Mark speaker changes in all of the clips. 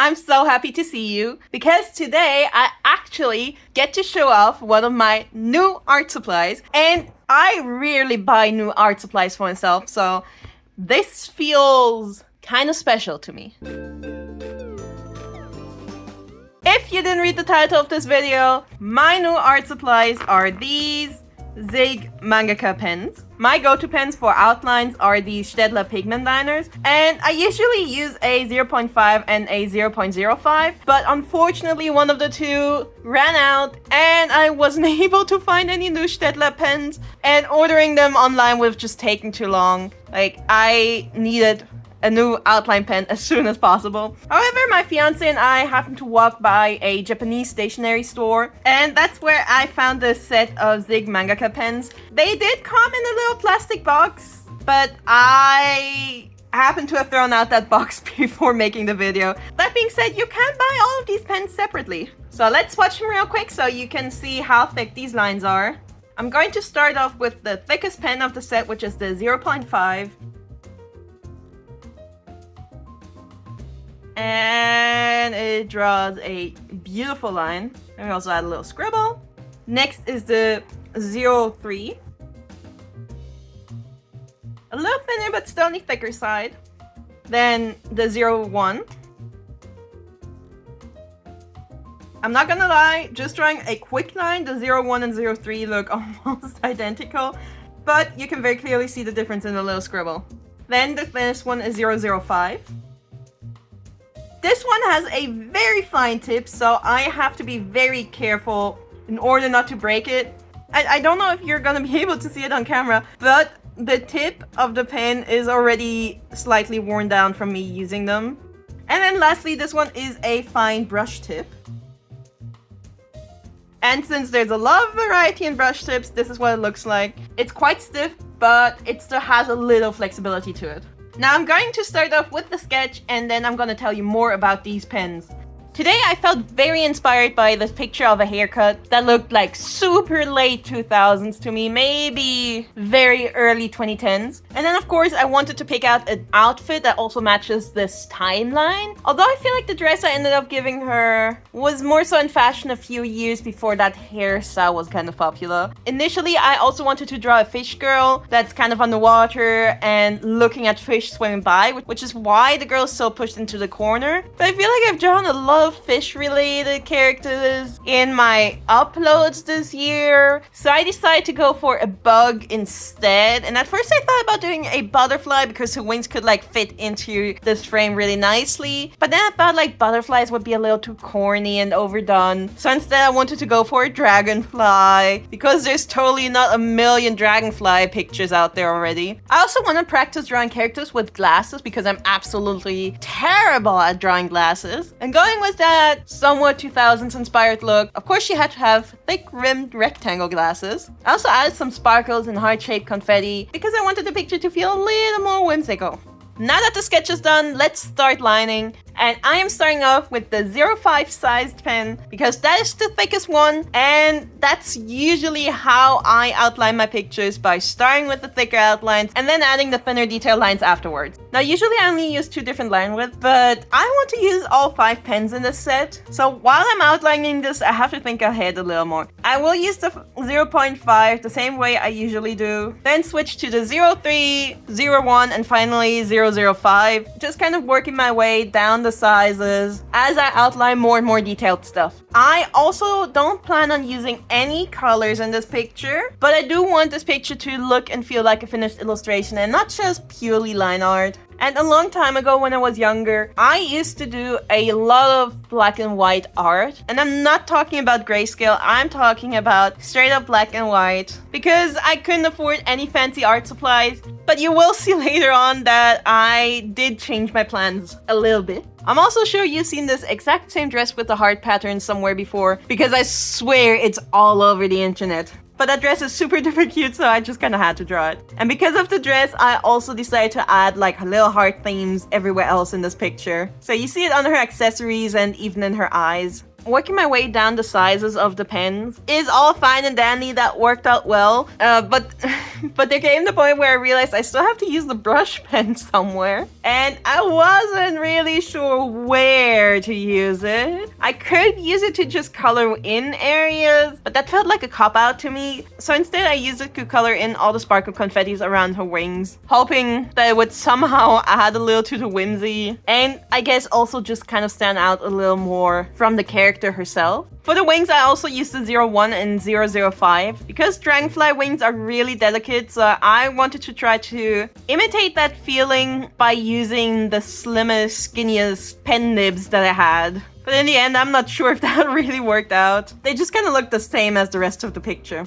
Speaker 1: I'm so happy to see you because today I actually get to show off one of my new art supplies, and I rarely buy new art supplies for myself, so this feels kind of special to me. If you didn't read the title of this video, my new art supplies are these ZiG Mangaka pens. My go-to pens for outlines are these Staedtler pigment liners, and I usually use a 0.5 and a 0.05, but unfortunately one of the two ran out and I wasn't able to find any new Staedtler pens, and ordering them online would have just taken too long. Like, I needed a new outline pen as soon as possible. However, my fiance and I happened to walk by a Japanese stationery store, and that's where I found this set of ZiG Mangaka pens. They did come in a little plastic box, but I happened to have thrown out that box before making the video. That being said, you can buy all of these pens separately. So let's swatch them real quick so you can see how thick these lines are. I'm going to start off with the thickest pen of the set, which is the 0.5. And it draws a beautiful line. And we also add a little scribble. Next is the 0.3. A little thinner, but still on the thicker side. Then the 0.1. I'm not gonna lie, just drawing a quick line, the 0.1 and 0.3 look almost identical, but you can very clearly see the difference in the little scribble. Then the thinnest one is 0.05. This one has a very fine tip, so I have to be very careful in order not to break it. I don't know if you're gonna be able to see it on camera, but the tip of the pen is already slightly worn down from me using them. And then lastly, this one is a fine brush tip. And since there's a lot of variety in brush tips, this is what it looks like. It's quite stiff, but it still has a little flexibility to it. Now I'm going to start off with the sketch, and then I'm going to tell you more about these pens. Today I felt very inspired by this picture of a haircut that looked like super late 2000s to me, maybe very early 2010s. And then of course I wanted to pick out an outfit that also matches this timeline. Although I feel like the dress I ended up giving her was more so in fashion a few years before that hairstyle was kind of popular. Initially I also wanted to draw a fish girl that's kind of underwater and looking at fish swimming by, which is why the girl is so pushed into the corner. But I feel like I've drawn a lot of fish-related characters in my uploads this year, so I decided to go for a bug instead. And at first I thought about doing a butterfly because her wings could like fit into this frame really nicely, but then I thought like butterflies would be a little too corny and overdone, so instead I wanted to go for a dragonfly because there's totally not a million dragonfly pictures out there already. I also want to practice drawing characters with glasses because I'm absolutely terrible at drawing glasses, and going with that somewhat 2000s inspired look, of course she had to have thick rimmed rectangle glasses. I also added some sparkles and heart-shaped confetti because I wanted the picture to feel a little more whimsical. Now that the sketch is done, let's start lining. And I am starting off with the 0.5 sized pen because that is the thickest one, and that's usually how I outline my pictures, by starting with the thicker outlines and then adding the thinner detail lines afterwards. Now usually I only use 2 different line widths, but I want to use all 5 pens in this set, so while I'm outlining this I have to think ahead a little more. I will use the 0.5 the same way I usually do, then switch to the 0.3, 0.1 and finally 0.05, just kind of working my way down the sizes as I outline more and more detailed stuff. I also don't plan on using any colors in this picture, but I do want this picture to look and feel like a finished illustration and not just purely line art. And a long time ago when I was younger, I used to do a lot of black and white art. And I'm not talking about grayscale, I'm talking about straight up black and white, because I couldn't afford any fancy art supplies. But you will see later on that I did change my plans a little bit. I'm also sure you've seen this exact same dress with the heart pattern somewhere before, because I swear it's all over the internet. But that dress is super duper cute, so I just kind of had to draw it. And because of the dress, I also decided to add like little heart themes everywhere else in this picture. So you see it on her accessories and even in her eyes. working my way down the sizes of the pens is all fine and dandy. That worked out well. But there came the point where I realized I still have to use the brush pen somewhere. And I wasn't really sure where to use it. I could use it to just color in areas, but that felt like a cop-out to me. So instead I used it to color in all the sparkle confettis around her wings, hoping that it would somehow add a little to the whimsy, and I guess also just kind of stand out a little more from the character herself. For the wings, I also used the 01 and 005 because Dragonfly wings are really delicate, so I wanted to try to imitate that feeling by using the slimmest, skinniest pen nibs that I had. But in the end, I'm not sure if that really worked out. They just kind of look the same as the rest of the picture.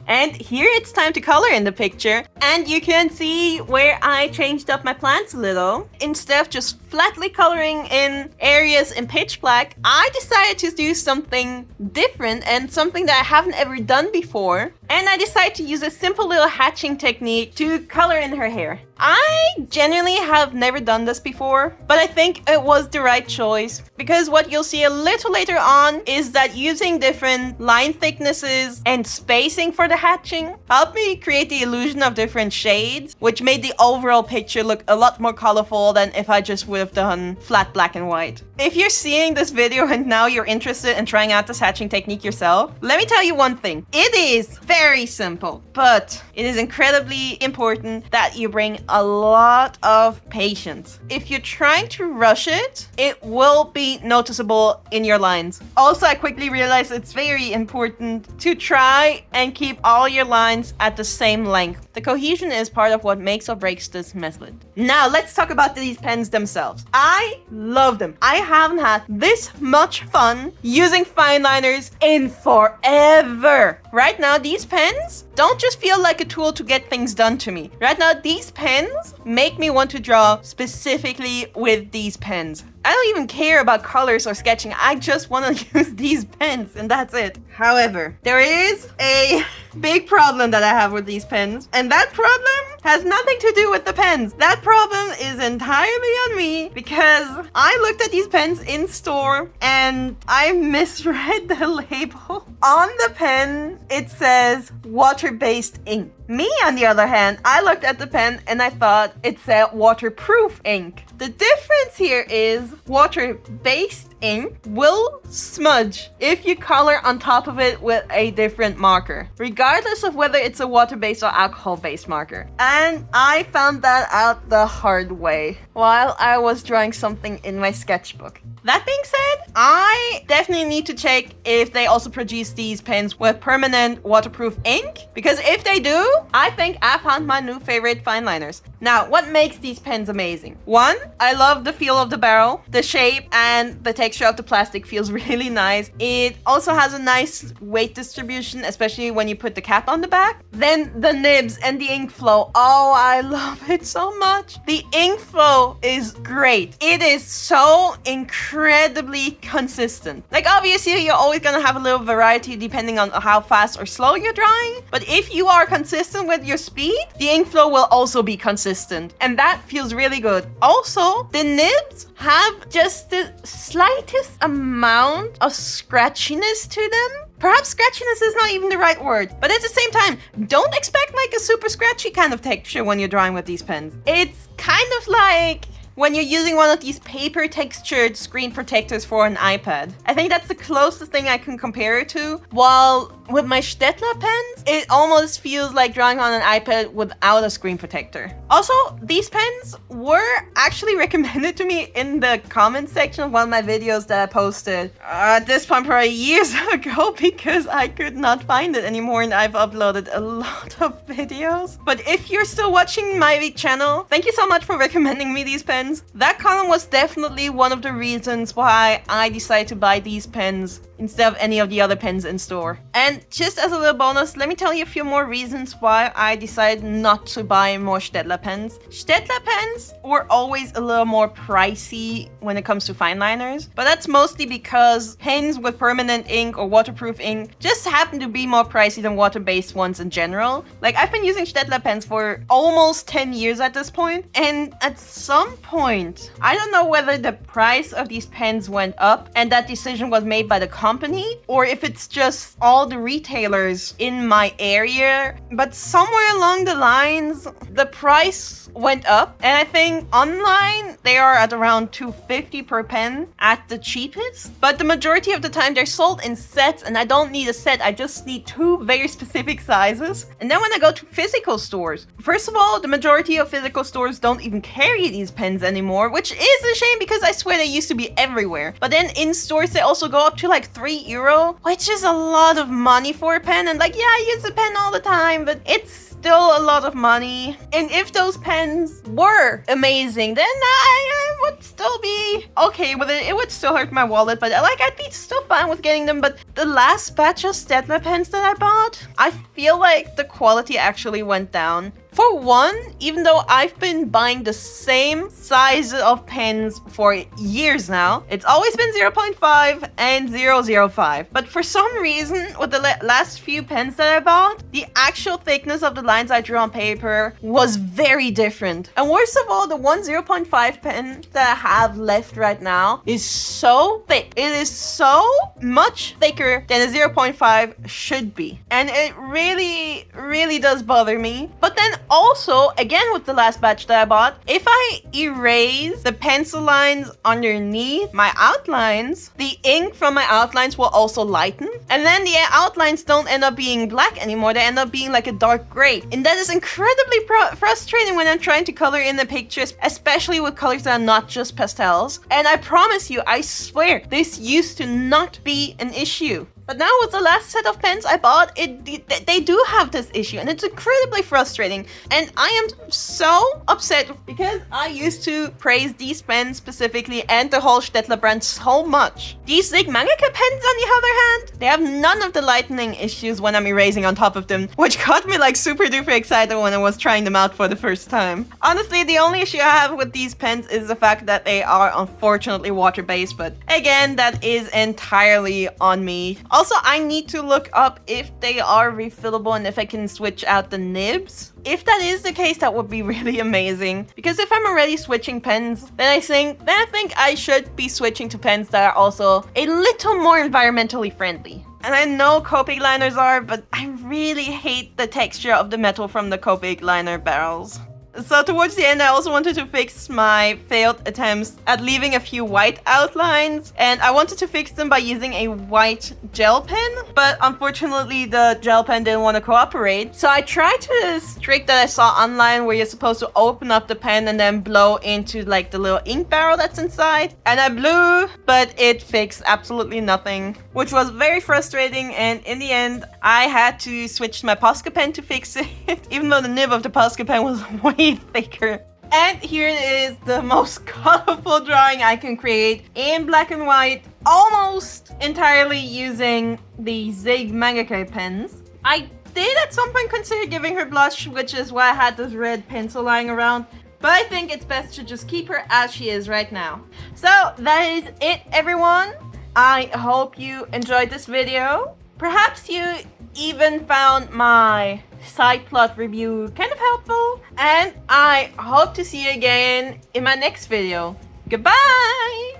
Speaker 1: And here it's time to color in the picture, and you can see where I changed up my plants a little. Instead of just flatly coloring in areas in pitch black, I decided to do something different and something that I haven't ever done before. And I decided to use a simple little hatching technique to color in her hair. I genuinely have never done this before, but I think it was the right choice because what you'll see a little later on is that using different line thicknesses and spacing for the hatching helped me create the illusion of different shades, which made the overall picture look a lot more colorful than if I just would have done flat black and white. If you're seeing this video and now you're interested in trying out this hatching technique yourself, let me tell you one thing. It is very simple, but it is incredibly important that you bring a lot of patience. If you're trying to rush it, it will be noticeable in your lines. Also, I quickly realized it's very important to try and keep all your lines at the same length. The cohesion is part of what makes or breaks this method. Now, let's talk about these pens themselves. I love them. I haven't had this much fun using fine liners in forever. Right now, these pens don't just feel like a tool to get things done to me. Right now, these pens make me want to draw specifically with these pens. I don't even care about colors or sketching. I just want to use these pens and that's it. However, there is a big problem that I have with these pens, and that problem has nothing to do with the pens. That problem is entirely on me because I looked at these pens in store and I misread the label. On the pen, it says water-based ink. Me, on the other hand, I looked at the pen and I thought it said waterproof ink. The difference here is water-based ink will smudge if you color on top of it with a different marker, regardless of whether it's a water-based or alcohol-based marker. And I found that out the hard way while I was drawing something in my sketchbook. That being said, I definitely need to check if they also produce these pens with permanent waterproof ink, because if they do, I think I found my new favorite fine liners. Now, what makes these pens amazing? One, I love the feel of the barrel. The shape and the texture of the plastic feels really nice. It also has a nice weight distribution, especially when you put the cap on the back. Then the nibs and the ink flow. Oh, I love it so much. The ink flow is great. It is so incredibly consistent. Like, obviously, you're always gonna have a little variety depending on how fast or slow you're drawing. But if you are consistent with your speed, the ink flow will also be consistent. And that feels really good. Also, the nibs have just the slightest amount of scratchiness to them. Perhaps scratchiness is not even the right word, but at the same time, don't expect like a super scratchy kind of texture when you're drawing with these pens. It's kind of like when you're using one of these paper textured screen protectors for an iPad. I think that's the closest thing I can compare it to. While with my Staedtler pens, it almost feels like drawing on an iPad without a screen protector. Also, these pens were actually recommended to me in the comments section of one of my videos that I posted at this point probably years ago because I could not find it anymore and I've uploaded a lot of videos. But if you're still watching my channel, thank you so much for recommending me these pens. That comment was definitely one of the reasons why I decided to buy these pens instead of any of the other pens in store. And just as a little bonus, let me tell you a few more reasons why I decided not to buy more Staedtler pens. Staedtler pens were always a little more pricey when it comes to fine liners, but that's mostly because pens with permanent ink or waterproof ink just happen to be more pricey than water-based ones in general. Like, I've been using Staedtler pens for almost 10 years at this point, and at some point, I don't know whether the price of these pens went up and that decision was made by the company or if it's just all the retailers in my area, but somewhere along the lines, the price went up, and I think online they are at around $2.50 per pen at the cheapest, but the majority of the time they're sold in sets, and I don't need a set, I just need 2 very specific sizes. And then when I go to physical stores, first of all, the majority of physical stores don't even carry these pens anymore, which is a shame because I swear they used to be everywhere. But then in stores they also go up to like €3, which is a lot of money for a pen, and like, yeah, I use a pen all the time, but it's still a lot of money. And if those pens were amazing, then I would still be okay with it. It would still hurt my wallet, but like, I'd be still fine with getting them. But the last batch of Staedtler pens that I bought, I feel like the quality actually went down. For one, even though I've been buying the same size of pens for years now, it's always been 0.5 and 0.05. But for some reason, with the last few pens that I bought, the actual thickness of the lines I drew on paper was very different. And worst of all, the one 0.5 pen that I have left right now is so thick. It is so much thicker than a 0.5 should be. And it really, really does bother me. But then also, again with the last batch that I bought, if I erase the pencil lines underneath my outlines, the ink from my outlines will also lighten. And then the outlines don't end up being black anymore, they end up being like a dark gray. And that is incredibly frustrating when I'm trying to color in the pictures, especially with colors that are not just pastels. And I promise you, I swear, this used to not be an issue. But now with the last set of pens I bought, they do have this issue, and it's incredibly frustrating. And I am so upset because I used to praise these pens specifically and the whole Staedtler brand so much. These ZiG Mangaka pens, on the other hand, they have none of the lightening issues when I'm erasing on top of them, which got me like super duper excited when I was trying them out for the first time. Honestly, the only issue I have with these pens is the fact that they are unfortunately water-based, but again, that is entirely on me. Also, I need to look up if they are refillable and if I can switch out the nibs. If that is the case, that would be really amazing. Because if I'm already switching pens, then I think I should be switching to pens that are also a little more environmentally friendly. And I know Copic liners are, but I really hate the texture of the metal from the Copic liner barrels. So towards the end, I also wanted to fix my failed attempts at leaving a few white outlines, and I wanted to fix them by using a white gel pen, but unfortunately the gel pen didn't want to cooperate. So I tried to this trick that I saw online where you're supposed to open up the pen and then blow into like the little ink barrel that's inside, and I blew, but it fixed absolutely nothing, which was very frustrating. And in the end, I had to switch to my Posca pen to fix it, even though the nib of the Posca pen was way thicker. And here it is, the most colorful drawing I can create in black and white, almost entirely using the ZiG Mangaka pens. I did at some point consider giving her blush, which is why I had this red pencil lying around, but I think it's best to just keep her as she is right now. So that is it, everyone. I hope you enjoyed this video. Perhaps you even found my side plot review kind of helpful, and I hope to see you again in my next video. Goodbye!